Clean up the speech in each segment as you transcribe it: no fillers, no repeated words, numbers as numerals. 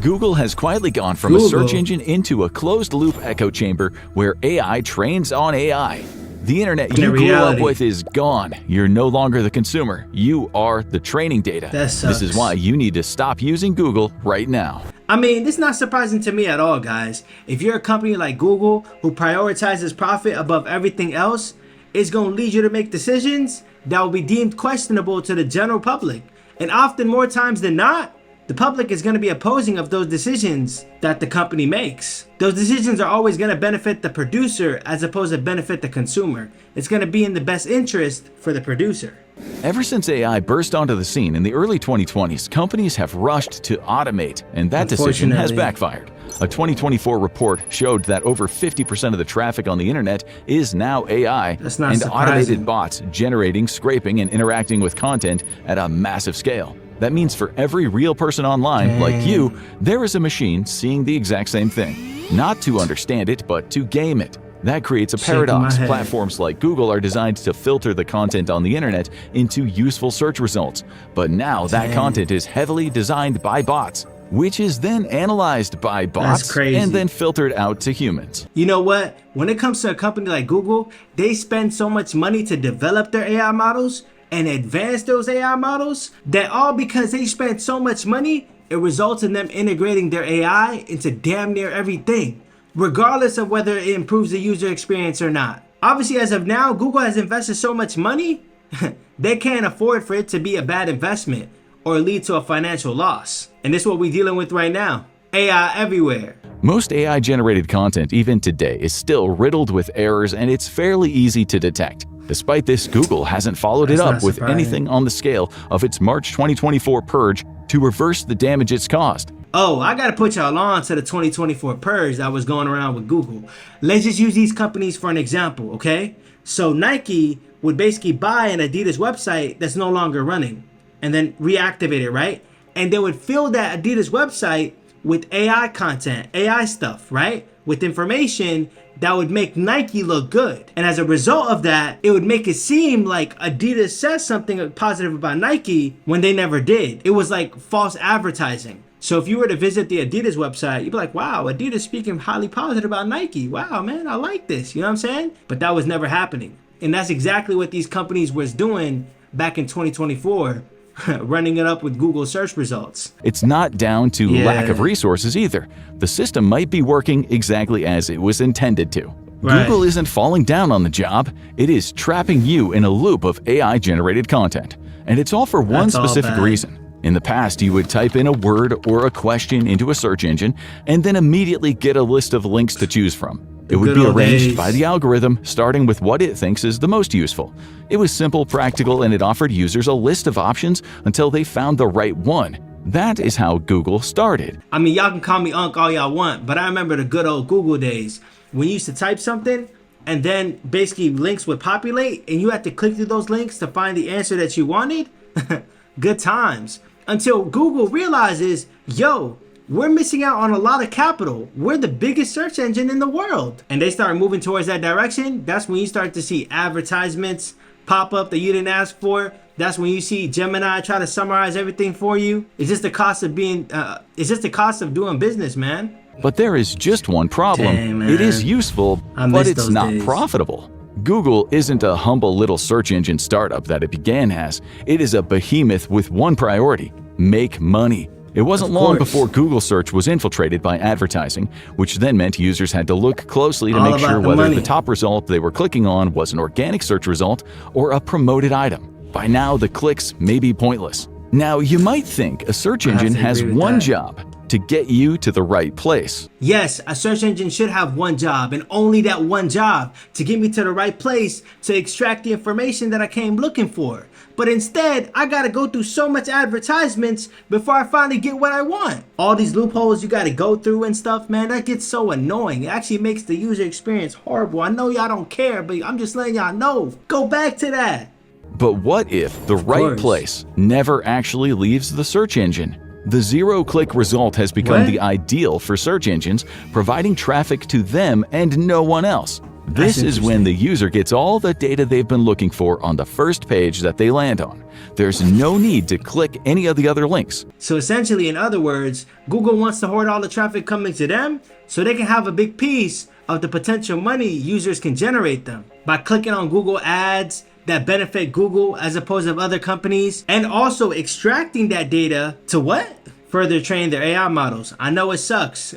Google has quietly gone from a search engine into a closed-loop echo chamber where AI trains on AI. The internet you grew up with is gone. You're no longer the consumer. You are the training data. This is why you need to stop using Google right now. I mean, this is not surprising to me at all, guys. If you're a company like Google who prioritizes profit above everything else, it's going to lead you to make decisions that will be deemed questionable to the general public. And often, more times than not, the public is going to be opposing of those decisions that the company makes. Those decisions are always going to benefit the producer as opposed to benefit the consumer. It's going to be in the best interest for the producer. Ever since AI burst onto the scene in the early 2020s, companies have rushed to automate, and that decision has backfired. A 2024 report showed that over 50% of the traffic on the internet is now AI, and automated bots generating, scraping, and interacting with content at a massive scale. That means for every real person online, like you, there is a machine seeing the exact same thing. Not to understand it, but to game it. That creates a paradox. Platforms like Google are designed to filter the content on the internet into useful search results. But now that content is heavily designed by bots, which is then analyzed by bots and then filtered out to humans. You know what? When it comes to a company like Google, they spend so much money to develop their AI models and advance those AI models, that all because they spent so much money, it results in them integrating their AI into damn near everything, regardless of whether it improves the user experience or not. Obviously, as of now, Google has invested so much money, they can't afford for it to be a bad investment or lead to a financial loss. And this is what we're dealing with right now. AI everywhere. Most AI-generated content, even today, is still riddled with errors, and it's fairly easy to detect. Despite this, Google hasn't followed it up with anything on the scale of its March 2024 purge to reverse the damage it's caused. Oh, I gotta put y'all on to the 2024 purge that was going around with Google. Let's just use these companies for an example, okay? So Nike would basically buy an Adidas website that's no longer running and then reactivate it, right? And they would fill that Adidas website with AI content, AI stuff, right? With information that would make Nike look good. And as a result of that, it would make it seem like Adidas says something positive about Nike when they never did. It was like false advertising. So if you were to visit the Adidas website, you'd be like, wow, Adidas speaking highly positive about Nike. Wow, man, I like this. You know what I'm saying? But that was never happening. And that's exactly what these companies was doing back in 2024. Running it up with Google search results. It's not down to lack of resources either. The system might be working exactly as it was intended to. Google isn't falling down on the job. It is trapping you in a loop of AI-generated content. And it's all for one specific reason. In the past, you would type in a word or a question into a search engine and then immediately get a list of links to choose from. It would be arranged by the algorithm, starting with what it thinks is the most useful. It was simple, practical, and it offered users a list of options until they found the right one. That is how Google started. I mean, y'all can call me Unc all y'all want, but I remember the good old Google days when you used to type something and then basically links would populate and you had to click through those links to find the answer that you wanted. Good times. Until Google realizes, yo, we're missing out on a lot of capital. We're the biggest search engine in the world. And they start moving towards that direction. That's when you start to see advertisements pop up that you didn't ask for. That's when you see Gemini try to summarize everything for you. It's just the cost of doing business, man. But there is just one problem. Dang, it is useful, but it's not profitable. Google isn't a humble little search engine startup that it began as. It is a behemoth with one priority: make money. It wasn't long before Google search was infiltrated by advertising, which then meant users had to look closely to make sure whether the top result they were clicking on was an organic search result or a promoted item. By now, the clicks may be pointless. Now, you might think a search engine has one job: to get you to the right place. Yes, a search engine should have one job, and only that one job: to get me to the right place to extract the information that I came looking for. But instead, I gotta go through so much advertisements before I finally get what I want. All these loopholes you gotta go through and stuff, man, that gets so annoying. It actually makes the user experience horrible. I know y'all don't care, but I'm just letting y'all know. Go back to that. But what if the right place never actually leaves the search engine? The zero-click result has become the ideal for search engines, providing traffic to them and no one else. This is when the user gets all the data they've been looking for on the first page that they land on. There's no need to click any of the other links. So essentially, in other words, Google wants to hoard all the traffic coming to them so they can have a big piece of the potential money users can generate them by clicking on Google ads that benefit Google as opposed to other companies, and also extracting that data to what? Further train their AI models. I know it sucks,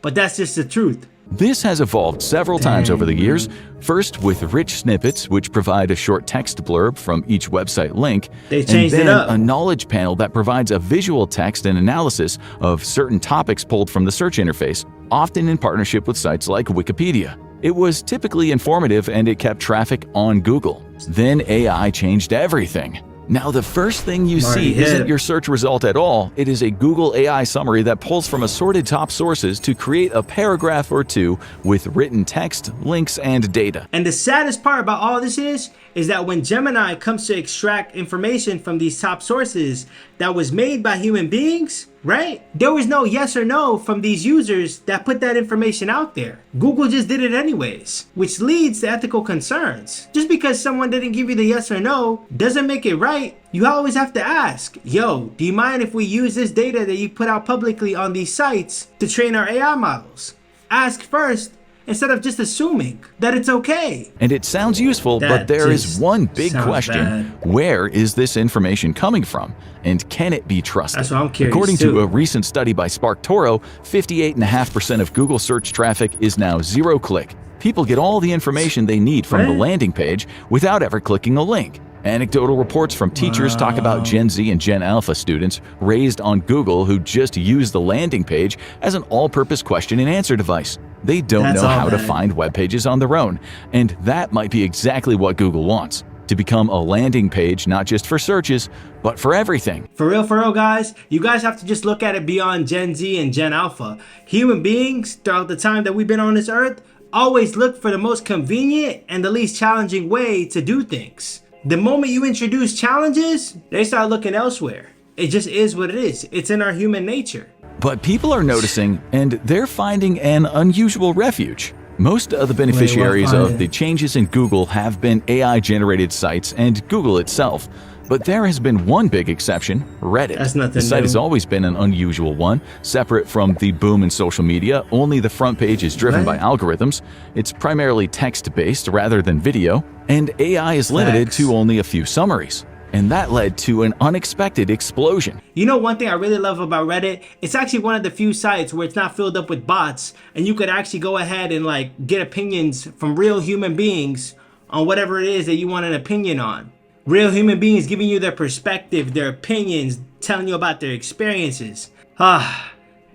but that's just the truth. This has evolved several times over the years, first with rich snippets which provide a short text blurb from each website link, They changed and it then up. a knowledge panel that provides a visual text and analysis of certain topics pulled from the search interface, often in partnership with sites like Wikipedia. It was typically informative and it kept traffic on Google. Then AI changed everything. Now the first thing you see isn't your search result at all, it is a Google AI summary that pulls from assorted top sources to create a paragraph or two with written text, links, and data. And the saddest part about all this is that when Gemini comes to extract information from these top sources that was made by human beings, right? There was no yes or no from these users that put that information out there. Google just did it anyways, which leads to ethical concerns. Just because someone didn't give you the yes or no doesn't make it right. You always have to ask, yo, do you mind if we use this data that you put out publicly on these sites to train our AI models? Ask first, instead of just assuming that it's okay. And it sounds useful, but there is one big question. Where is this information coming from? And can it be trusted? That's what I'm curious According too. to a recent study by SparkToro, 58.5% of Google search traffic is now zero-click. People get all the information they need from the landing page without ever clicking a link. Anecdotal reports from teachers talk about Gen Z and Gen Alpha students raised on Google who just use the landing page as an all-purpose question and answer device. They don't know how to find web pages on their own, and that might be exactly what Google wants, to become a landing page not just for searches, but for everything. For real, guys, you guys have to just look at it beyond Gen Z and Gen Alpha. Human beings, throughout the time that we've been on this earth, always look for the most convenient and the least challenging way to do things. The moment you introduce challenges, they start looking elsewhere. It just is what it is. It's in our human nature. But people are noticing, and they're finding an unusual refuge. Most of the beneficiaries of the changes in Google have been AI-generated sites and Google itself. But there has been one big exception, Reddit. That's nothing The site new. has always been an unusual one. Separate from the boom in social media, only the front page is driven by algorithms. It's primarily text-based rather than video, and AI is limited to only a few summaries. And that led to an unexpected explosion. You know, one thing I really love about Reddit, it's actually one of the few sites where it's not filled up with bots, and you could actually go ahead and like get opinions from real human beings on whatever it is that you want an opinion on. Real human beings giving you their perspective, their opinions, telling you about their experiences.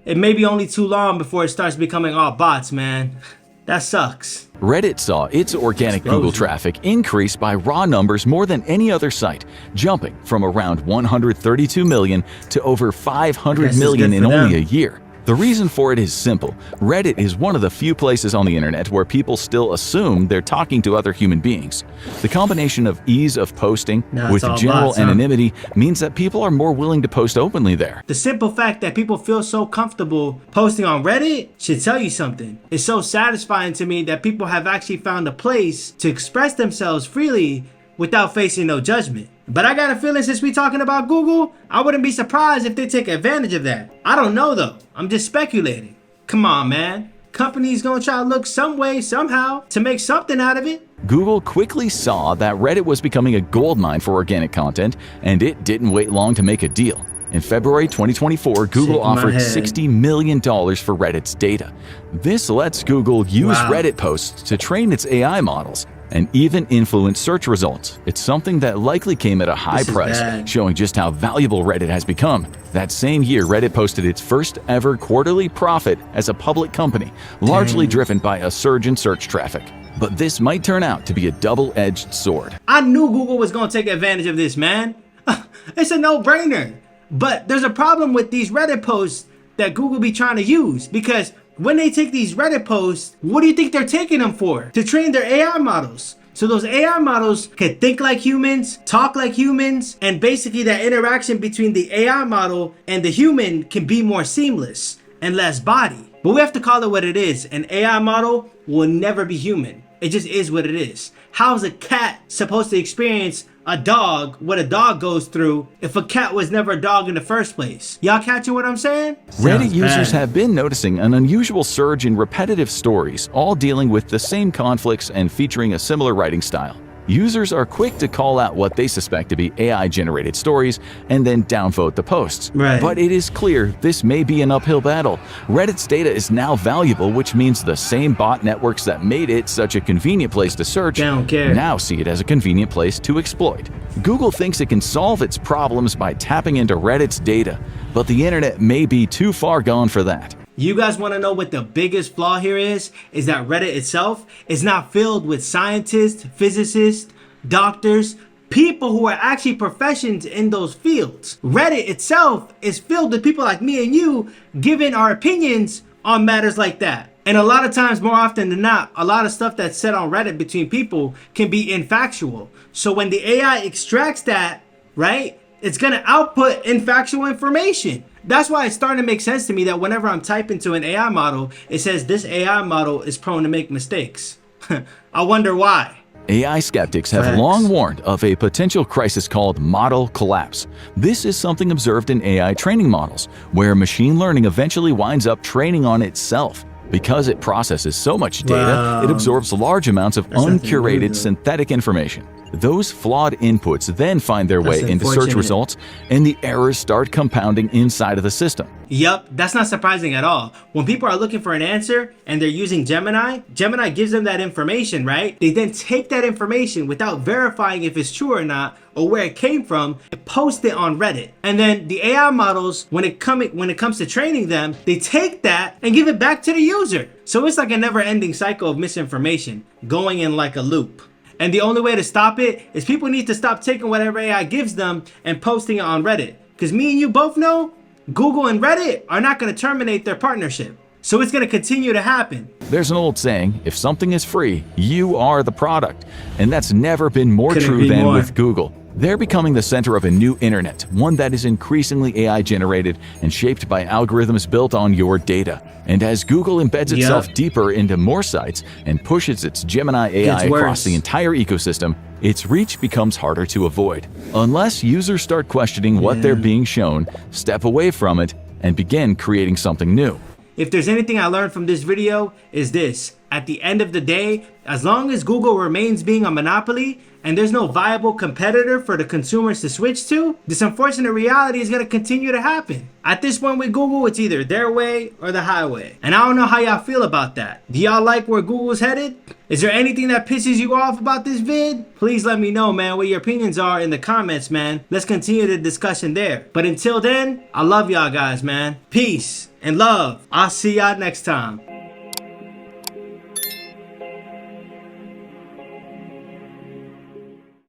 It may be only too long before it starts becoming all bots, man. That sucks. Reddit saw its organic Google traffic increase by raw numbers more than any other site, jumping from around 132 million to over 500 million in only a year. The reason for it is simple. Reddit is one of the few places on the internet where people still assume they're talking to other human beings. The combination of ease of posting with general anonymity means that people are more willing to post openly there. The simple fact that people feel so comfortable posting on Reddit should tell you something. It's so satisfying to me that people have actually found a place to express themselves freely without facing no judgment. But I got a feeling since we talking about Google, I wouldn't be surprised if they take advantage of that. I don't know though. I'm just speculating. Come on, man. Companies gonna try to look some way, somehow, to make something out of it. Google quickly saw that Reddit was becoming a goldmine for organic content, and it didn't wait long to make a deal. In February 2024, Google offered $60 million for Reddit's data. This lets Google use Reddit posts to train its AI models and even influence search results. It's something that likely came at a high price, showing just how valuable Reddit has become. That same year, Reddit posted its first ever quarterly profit as a public company, largely driven by a surge in search traffic. But this might turn out to be a double-edged sword. I knew Google was gonna take advantage of this, man. It's a no-brainer. But there's a problem with these Reddit posts that Google be trying to use, because when they take these Reddit posts, what do you think they're taking them for? To train their AI models. So those AI models can think like humans, talk like humans, and basically that interaction between the AI model and the human can be more seamless. and less body. But we have to call it what it is. An AI model will never be human. It just is what it is. How is a cat supposed to experience a dog, what a dog goes through, if a cat was never a dog in the first place? Y'all catching what I'm saying? Reddit users have been noticing an unusual surge in repetitive stories, all dealing with the same conflicts and featuring a similar writing style. Users are quick to call out what they suspect to be AI-generated stories and then downvote the posts. Right. But it is clear this may be an uphill battle. Reddit's data is now valuable, which means the same bot networks that made it such a convenient place to search now see it as a convenient place to exploit. Google thinks it can solve its problems by tapping into Reddit's data, but the internet may be too far gone for that. You guys want to know what the biggest flaw here is that Reddit itself is not filled with scientists, physicists, doctors, people who are actually professions in those fields. Reddit itself is filled with people like me and you giving our opinions on matters like that. And a lot of times, more often than not, a lot of stuff that's said on Reddit between people can be infactual. So when the AI extracts that, right, it's going to output infactual information. That's why it's starting to make sense to me that whenever I'm typing to an AI model, it says this AI model is prone to make mistakes. I wonder why. AI skeptics have long warned of a potential crisis called model collapse. This is something observed in AI training models, where machine learning eventually winds up training on itself. Because it processes so much data, it absorbs large amounts of uncurated synthetic information. Those flawed inputs then find their way into search results, and the errors start compounding inside of the system. Yup, that's not surprising at all. When people are looking for an answer and they're using Gemini, Gemini gives them that information, right? They then take that information without verifying if it's true or not, or where it came from, and post it on Reddit. And then the AI models, when it comes to training them, they take that and give it back to the user. So it's like a never-ending cycle of misinformation, going in like a loop. And the only way to stop it is people need to stop taking whatever AI gives them and posting it on Reddit. Because me and you both know Google and Reddit are not going to terminate their partnership. So it's going to continue to happen. There's an old saying, if something is free, you are the product. And that's never been more true than with Google. They're becoming the center of a new internet, one that is increasingly AI-generated and shaped by algorithms built on your data. And as Google embeds itself deeper into more sites and pushes its Gemini AI across the entire ecosystem, its reach becomes harder to avoid. Unless users start questioning what they're being shown, step away from it, and begin creating something new. If there's anything I learned from this video, is this. At the end of the day, as long as Google remains being a monopoly and there's no viable competitor for the consumers to switch to, this unfortunate reality is going to continue to happen. At this point with Google, it's either their way or the highway. And I don't know how y'all feel about that. Do y'all like where Google's headed? Is there anything that pisses you off about this vid? Please let me know, man, what your opinions are in the comments, man. Let's continue the discussion there. But until then, I love y'all guys, man. Peace and love. I'll see y'all next time.